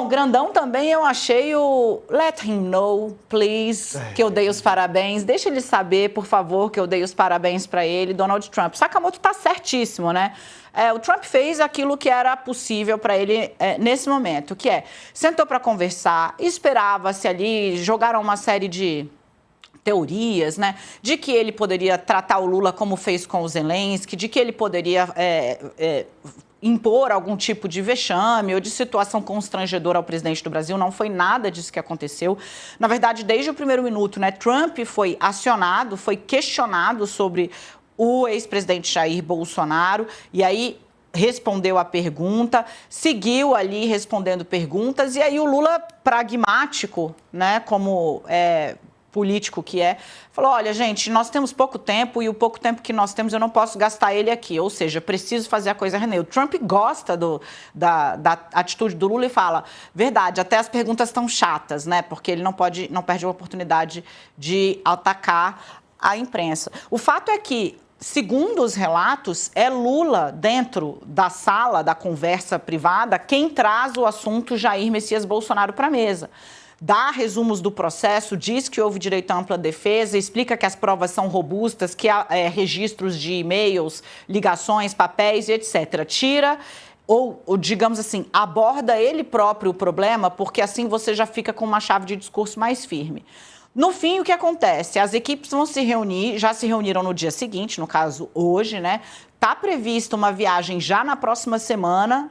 Bom, grandão também eu achei o let him know, please, que eu dei os parabéns. Deixa ele saber, por favor, que eu dei os parabéns para ele, Donald Trump. Sakamoto tá certíssimo, né? O Trump fez aquilo que era possível para ele nesse momento, que sentou para conversar, esperava-se ali, jogaram uma série de teorias, né, de que ele poderia tratar o Lula como fez com o Zelensky, de que ele poderia impor algum tipo de vexame ou de situação constrangedora ao presidente do Brasil. Não foi nada disso que aconteceu. Na verdade, desde o primeiro minuto, né, Trump foi acionado, foi questionado sobre o ex-presidente Jair Bolsonaro, e aí respondeu a pergunta, seguiu ali respondendo perguntas, e aí o Lula, pragmático, né, como político que falou, olha, gente, nós temos pouco tempo e o pouco tempo que nós temos eu não posso gastar ele aqui, ou seja, preciso fazer a coisa render. O Trump gosta da atitude do Lula e fala, verdade, até as perguntas estão chatas, né, porque ele não perde a oportunidade de atacar a imprensa. O fato é que, segundo os relatos, é Lula, dentro da sala da conversa privada, quem traz o assunto Jair Messias Bolsonaro para a mesa. Dá resumos do processo, diz que houve direito à ampla defesa, explica que as provas são robustas, que há registros de e-mails, ligações, papéis e etc. Tira ou, digamos assim, aborda ele próprio o problema, porque assim você já fica com uma chave de discurso mais firme. No fim, o que acontece? As equipes vão se reunir, já se reuniram no dia seguinte, no caso hoje, né? Está prevista uma viagem já na próxima semana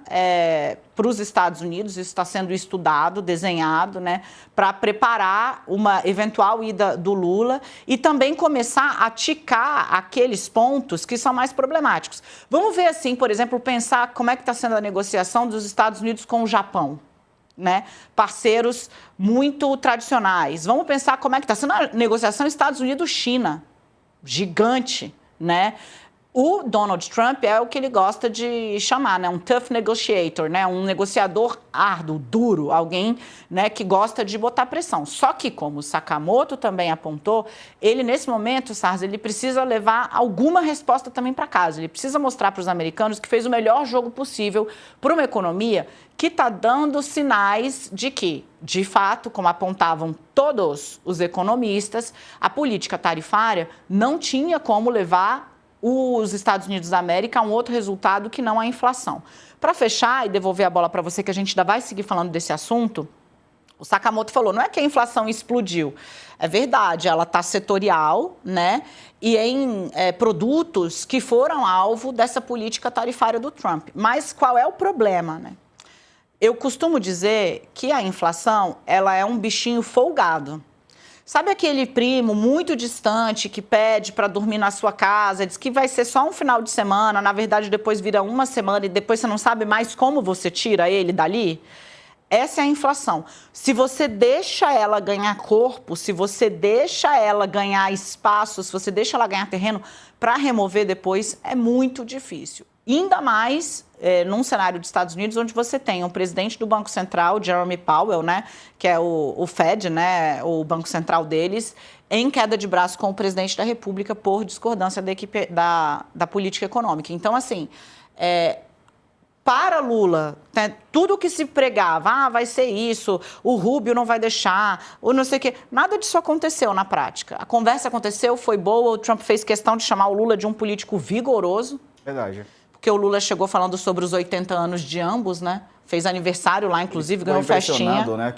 para os Estados Unidos, isso está sendo estudado, desenhado, né, para preparar uma eventual ida do Lula e também começar a ticar aqueles pontos que são mais problemáticos. Vamos ver, assim, por exemplo, pensar como é que está sendo a negociação dos Estados Unidos com o Japão. Né? Parceiros muito tradicionais. Vamos pensar como é que está sendo a negociação Estados Unidos-China, gigante, né? O Donald Trump é o que ele gosta de chamar, né? Um tough negotiator, né? Um negociador árduo, duro, alguém, né, que gosta de botar pressão. Só que, como o Sakamoto também apontou, ele, nesse momento, Sarz, ele precisa levar alguma resposta também para casa. Ele precisa mostrar para os americanos que fez o melhor jogo possível para uma economia que está dando sinais de que, de fato, como apontavam todos os economistas, a política tarifária não tinha como levar os Estados Unidos da América a um outro resultado que não a inflação. Para fechar e devolver a bola para você, que a gente ainda vai seguir falando desse assunto, o Sakamoto falou, não é que a inflação explodiu, é verdade, ela está setorial, né, e em produtos que foram alvo dessa política tarifária do Trump. Mas qual é o problema, né? Eu costumo dizer que a inflação, ela é um bichinho folgado. Sabe aquele primo muito distante que pede para dormir na sua casa, diz que vai ser só um final de semana, na verdade depois vira uma semana e depois você não sabe mais como você tira ele dali? Essa é a inflação. Se você deixa ela ganhar corpo, se você deixa ela ganhar espaço, se você deixa ela ganhar terreno, para remover depois é muito difícil. Ainda mais num cenário dos Estados Unidos, onde você tem o presidente do Banco Central, Jerome Powell, né, que é o Fed, né, o Banco Central deles, em queda de braço com o presidente da República por discordância da equipe da política econômica. Então, assim, para Lula, né, tudo que se pregava, vai ser isso, o Rubio não vai deixar, ou não sei o quê, nada disso aconteceu na prática. A conversa aconteceu, foi boa, o Trump fez questão de chamar o Lula de um político vigoroso. Verdade. Porque o Lula chegou falando sobre os 80 anos de ambos, né? Fez aniversário lá, inclusive, ganhou festinha. Né,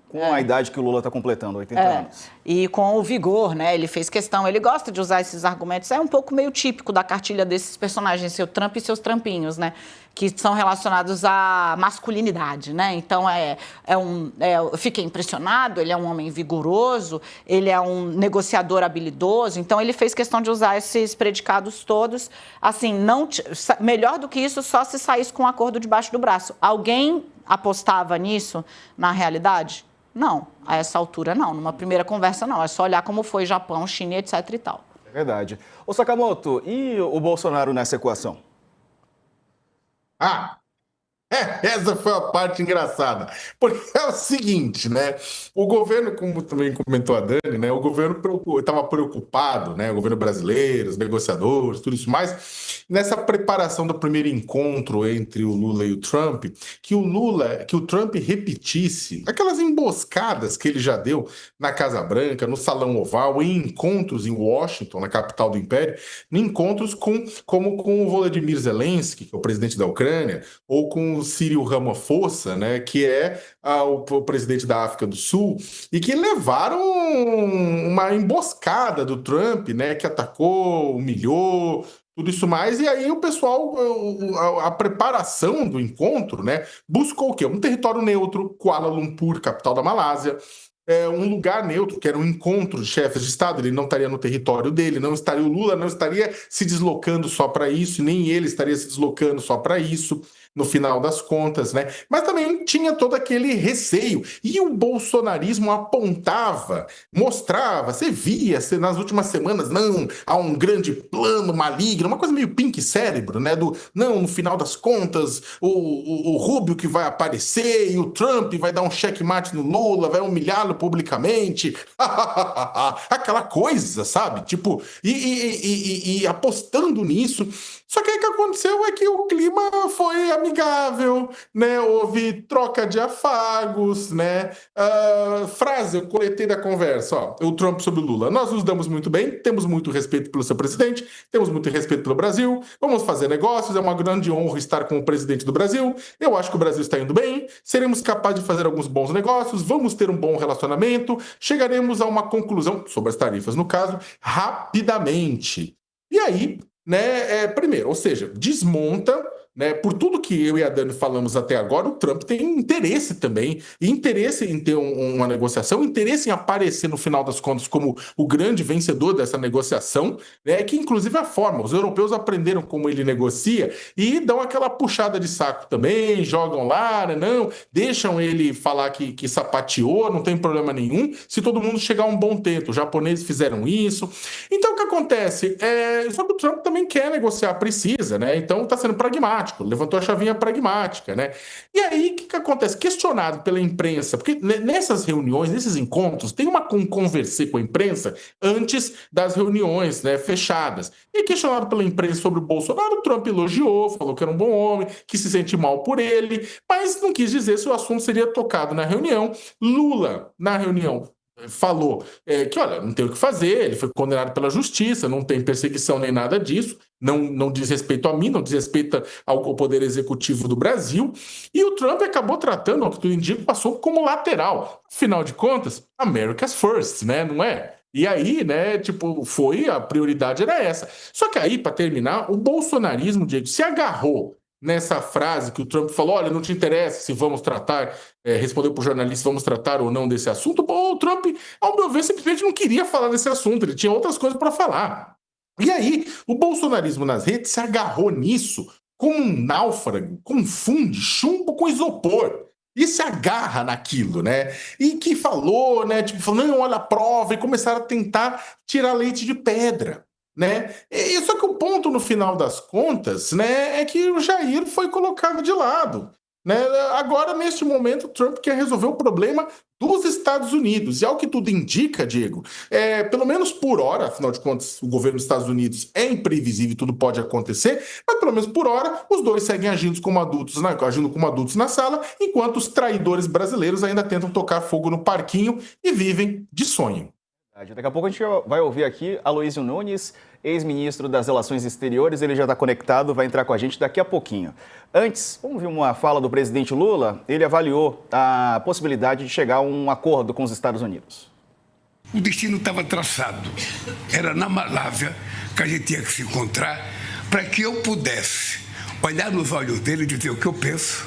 com a idade que o Lula está completando, 80 anos. E com o vigor, né? Ele fez questão, ele gosta de usar esses argumentos. É um pouco meio típico da cartilha desses personagens, seu Trump e seus trampinhos, né? Que são relacionados à masculinidade, né? Então, eu fiquei impressionado, ele é um homem vigoroso, ele é um negociador habilidoso, então ele fez questão de usar esses predicados todos. Assim, melhor do que isso, só se saísse com um acordo debaixo do braço. Alguém apostava nisso na realidade? Não, a essa altura não, numa primeira conversa não, é só olhar como foi Japão, China, etc e tal. É verdade. Ô Sakamoto, e o Bolsonaro nessa equação? Essa foi a parte engraçada. Porque é o seguinte, né? O governo, como também comentou a Dani, né? O governo estava preocupado, né? O governo brasileiro, os negociadores, tudo isso mais, nessa preparação do primeiro encontro entre o Lula e o Trump, que o Trump repetisse aquelas emboscadas que ele já deu na Casa Branca, no Salão Oval, em encontros em Washington, na capital do Império, em encontros como com o Volodymyr Zelensky, que é o presidente da Ucrânia, ou com o Cyril Ramaphosa, né, que é o presidente da África do Sul, e que levaram uma emboscada do Trump, né, que atacou, humilhou, tudo isso mais, e aí o pessoal, a preparação do encontro, né, buscou o quê? Um território neutro, Kuala Lumpur, capital da Malásia, um lugar neutro, que era um encontro de chefes de Estado, ele não estaria no território dele, o Lula não estaria se deslocando só para isso, nem ele estaria se deslocando só para isso, no final das contas, né? Mas também tinha todo aquele receio. E o bolsonarismo apontava, mostrava, você via nas últimas semanas, não, há um grande plano maligno, uma coisa meio Pink Cérebro, né? Não, no final das contas, o Rubio que vai aparecer e o Trump vai dar um checkmate no Lula, vai humilhá-lo publicamente. Aquela coisa, sabe? Tipo, e apostando nisso. Só que aí o que aconteceu é que o clima foi amigável, né? Houve troca de afagos, né? Frase, eu coletei da conversa, ó, o Trump sobre o Lula. Nós nos damos muito bem, temos muito respeito pelo seu presidente, temos muito respeito pelo Brasil, vamos fazer negócios, é uma grande honra estar com o presidente do Brasil, eu acho que o Brasil está indo bem, seremos capazes de fazer alguns bons negócios, vamos ter um bom relacionamento, chegaremos a uma conclusão, sobre as tarifas no caso, rapidamente. E aí, né, primeiro, ou seja, desmonta, né, por tudo que eu e a Dani falamos até agora, o Trump tem interesse também, interesse em ter uma negociação, interesse em aparecer no final das contas como o grande vencedor dessa negociação, né, que inclusive é a forma, os europeus aprenderam como ele negocia e dão aquela puxada de saco também, jogam lá, né, não, deixam ele falar que sapateou, não tem problema nenhum, se todo mundo chegar a um bom tempo, os japoneses fizeram isso. Então o que acontece? Só que o Trump também quer negociar, precisa, né, então está sendo pragmático, levantou a chavinha pragmática, né? E aí, o que acontece? Questionado pela imprensa, porque nessas reuniões, nesses encontros, tem uma conversa com a imprensa antes das reuniões, né, fechadas. E questionado pela imprensa sobre o Bolsonaro, o Trump elogiou, falou que era um bom homem, que se sente mal por ele, mas não quis dizer se o assunto seria tocado na reunião. Lula, na reunião, falou que, olha, não tem o que fazer, ele foi condenado pela justiça, não tem perseguição nem nada disso, não diz respeito a mim, não diz respeito ao Poder Executivo do Brasil, e o Trump acabou tratando, ao que tudo indica, passou como lateral. Afinal de contas, America's First, né, não é? E aí, né, tipo, a prioridade era essa. Só que aí, para terminar, o bolsonarismo, Diego, se agarrou nessa frase que o Trump falou, olha, não te interessa se vamos tratar, respondeu para o jornalista, vamos tratar ou não desse assunto. Bom, o Trump, ao meu ver, simplesmente não queria falar desse assunto, ele tinha outras coisas para falar. E aí, o bolsonarismo nas redes se agarrou nisso como um náufrago, confunde chumbo com isopor. E se agarra naquilo, né? E que falou, né? Tipo, falou, não, olha a prova, e começaram a tentar tirar leite de pedra. Né? Só que o ponto no final das contas, né, é que o Jair foi colocado de lado, né? Agora, neste momento, o Trump quer resolver o problema dos Estados Unidos. E ao que tudo indica, Diego, pelo menos por hora, afinal de contas, o governo dos Estados Unidos é imprevisível e tudo pode acontecer, mas pelo menos por hora, os dois seguem agindo como adultos na sala, enquanto os traidores brasileiros ainda tentam tocar fogo no parquinho e vivem de sonho. Daqui a pouco a gente vai ouvir aqui Aloysio Nunes, ex-ministro das Relações Exteriores, ele já está conectado, vai entrar com a gente daqui a pouquinho. Antes, vamos ver uma fala do presidente Lula, ele avaliou a possibilidade de chegar a um acordo com os Estados Unidos. O destino estava traçado, era na Malásia que a gente tinha que se encontrar para que eu pudesse olhar nos olhos dele e dizer o que eu penso,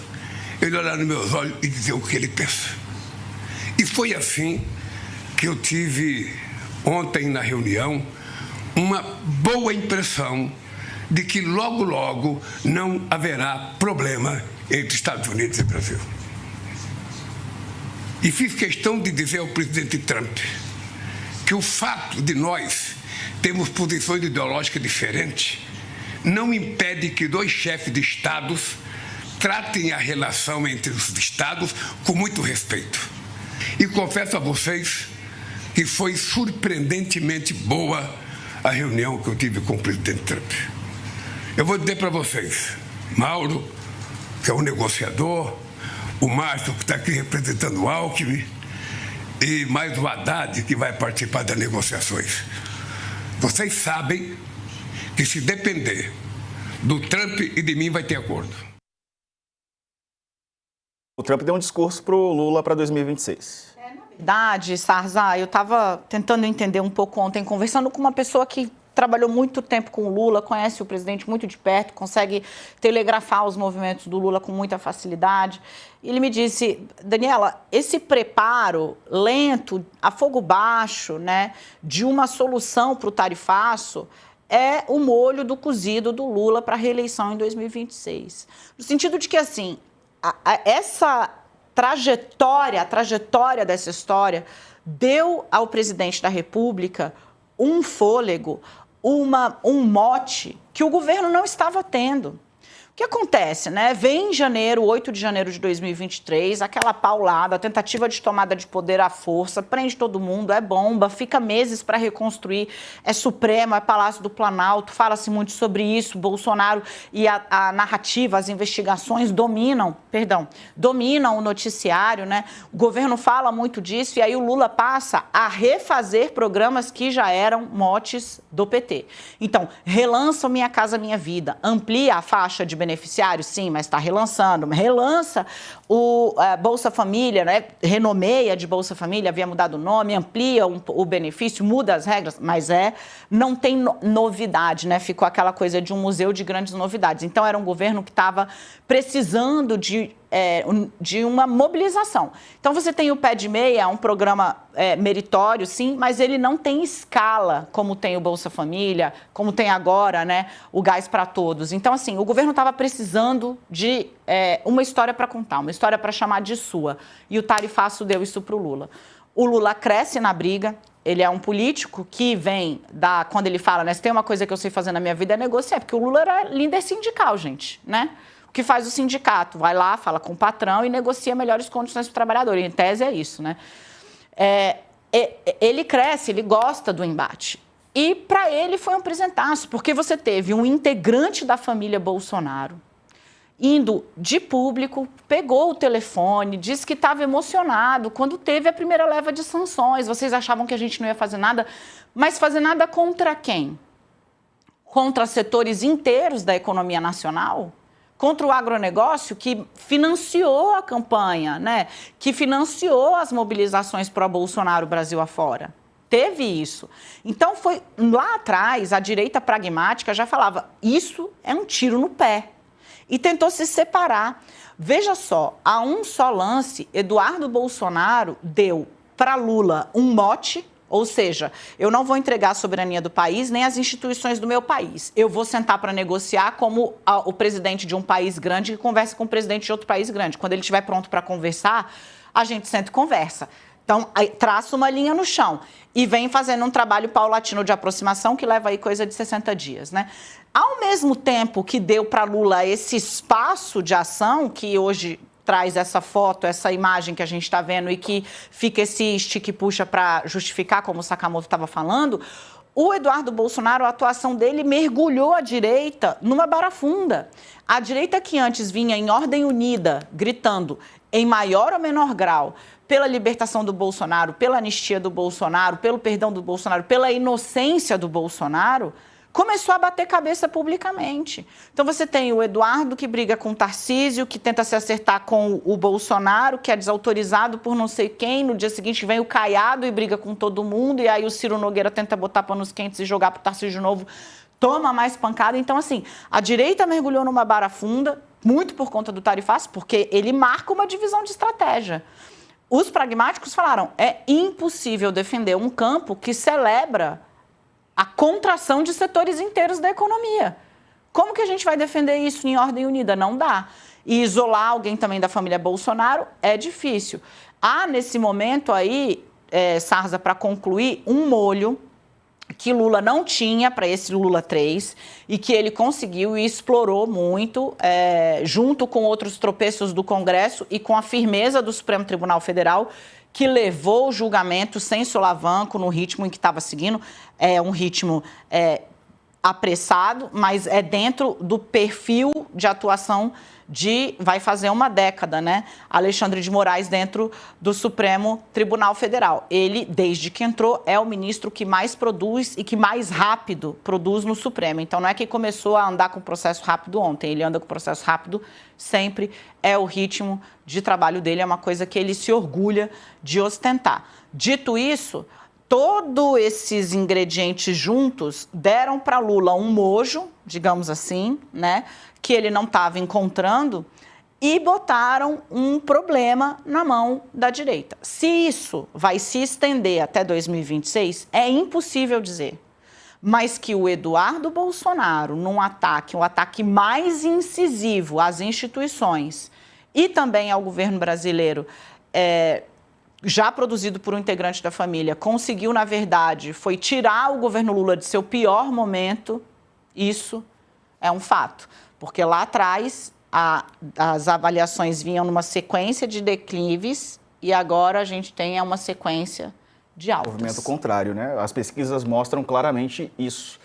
ele olhar nos meus olhos e dizer o que ele pensa. E foi assim que eu tive ontem na reunião uma boa impressão de que logo, logo não haverá problema entre Estados Unidos e Brasil. E fiz questão de dizer ao presidente Trump que o fato de nós termos posições ideológicas diferentes não impede que dois chefes de Estados tratem a relação entre os estados com muito respeito. E confesso a vocês que foi surpreendentemente boa a reunião que eu tive com o presidente Trump. Eu vou dizer para vocês, Mauro, que é um negociador, o Márcio, que está aqui representando o Alckmin, e mais o Haddad, que vai participar das negociações. Vocês sabem que, se depender do Trump e de mim, vai ter acordo. O Trump deu um discurso para o Lula para 2026. Na verdade, Sarza, eu estava tentando entender um pouco ontem, conversando com uma pessoa que trabalhou muito tempo com o Lula, conhece o presidente muito de perto, consegue telegrafar os movimentos do Lula com muita facilidade. E ele me disse, Daniela, esse preparo lento, a fogo baixo, né, de uma solução para o tarifaço é o molho do cozido do Lula para a reeleição em 2026. No sentido de que, assim, essa trajetória, a trajetória dessa história deu ao presidente da República um fôlego, um mote que o governo não estava tendo. O que acontece, né? Vem em janeiro, 8 de janeiro de 2023, aquela paulada, a tentativa de tomada de poder à força, prende todo mundo, é bomba, fica meses para reconstruir, é Supremo, é Palácio do Planalto, fala-se muito sobre isso, Bolsonaro e a narrativa, as investigações dominam o noticiário, né? O governo fala muito disso e aí o Lula passa a refazer programas que já eram motes do PT. Então, relança o Minha Casa Minha Vida, amplia a faixa de beneficiários, sim, mas está relançando. Relança o Bolsa Família, né? Renomeia de Bolsa Família, havia mudado o nome, amplia o benefício, muda as regras, mas não tem novidade, né? Ficou aquela coisa de um museu de grandes novidades. Então, era um governo que estava precisando de uma mobilização. Então, você tem o Pé de Meia, um programa meritório, sim, mas ele não tem escala, como tem o Bolsa Família, como tem agora, né, o Gás para Todos. Então, assim, o governo estava precisando de uma história para contar, uma história para chamar de sua. E o tarifaço deu isso para o Lula. O Lula cresce na briga. Ele é um político que vem quando ele fala, né, se tem uma coisa que eu sei fazer na minha vida é negociar, porque o Lula era líder sindical, gente, né? O que faz o sindicato? Vai lá, fala com o patrão e negocia melhores condições para o trabalhador. E, em tese, é isso, né? Ele cresce, ele gosta do embate. E, para ele, foi um presentaço, porque você teve um integrante da família Bolsonaro indo de público, pegou o telefone, disse que estava emocionado quando teve a primeira leva de sanções. Vocês achavam que a gente não ia fazer nada, mas fazer nada contra quem? Contra setores inteiros da economia nacional? Contra o agronegócio que financiou a campanha, né? Que financiou as mobilizações pró-Bolsonaro Brasil afora. Teve isso. Então, foi lá atrás, a direita pragmática já falava, isso é um tiro no pé. E tentou se separar. Veja só, a um só lance, Eduardo Bolsonaro deu para Lula um mote, ou seja, eu não vou entregar a soberania do país nem as instituições do meu país. Eu vou sentar para negociar como o presidente de um país grande que conversa com o presidente de outro país grande. Quando ele estiver pronto para conversar, a gente senta e conversa. Então, traça uma linha no chão e vem fazendo um trabalho paulatino de aproximação que leva aí coisa de 60 dias, né? Ao mesmo tempo que deu para Lula esse espaço de ação, que hoje traz essa foto, essa imagem que a gente está vendo e que fica esse estique-puxa para justificar, como o Sakamoto estava falando, o Eduardo Bolsonaro, a atuação dele mergulhou a direita numa barafunda. A direita que antes vinha em ordem unida, gritando em maior ou menor grau pela libertação do Bolsonaro, pela anistia do Bolsonaro, pelo perdão do Bolsonaro, pela inocência do Bolsonaro, começou a bater cabeça publicamente. Então você tem o Eduardo que briga com o Tarcísio, que tenta se acertar com o Bolsonaro, que é desautorizado por não sei quem, no dia seguinte vem o Caiado e briga com todo mundo, e aí o Ciro Nogueira tenta botar panos quentes e jogar pro Tarcísio de novo, toma mais pancada. Então, assim, a direita mergulhou numa barafunda, muito por conta do tarifaço, porque ele marca uma divisão de estratégia. Os pragmáticos falaram, é impossível defender um campo que celebra a contração de setores inteiros da economia. Como que a gente vai defender isso em ordem unida? Não dá. E isolar alguém também da família Bolsonaro é difícil. Há, nesse momento aí, Sarza, para concluir, um molho que Lula não tinha para esse Lula 3 e que ele conseguiu e explorou muito, junto com outros tropeços do Congresso e com a firmeza do Supremo Tribunal Federal, que levou o julgamento sem solavanco no ritmo em que estava seguindo. É um ritmo apressado, mas é dentro do perfil de atuação vai fazer uma década, né? Alexandre de Moraes dentro do Supremo Tribunal Federal. Ele, desde que entrou, é o ministro que mais produz e que mais rápido produz no Supremo. Então, não é que começou a andar com o processo rápido ontem, ele anda com o processo rápido sempre, é o ritmo de trabalho dele, é uma coisa que ele se orgulha de ostentar. Dito isso, todos esses ingredientes juntos deram para Lula um mojo, digamos assim, né, que ele não estava encontrando, e botaram um problema na mão da direita. Se isso vai se estender até 2026, é impossível dizer. Mas que o Eduardo Bolsonaro, um ataque mais incisivo às instituições e também ao governo brasileiro, já produzido por um integrante da família, conseguiu, na verdade, foi tirar o governo Lula de seu pior momento, isso é um fato. Porque lá atrás as avaliações vinham numa sequência de declives e agora a gente tem uma sequência de altas. Movimento contrário, né? As pesquisas mostram claramente isso.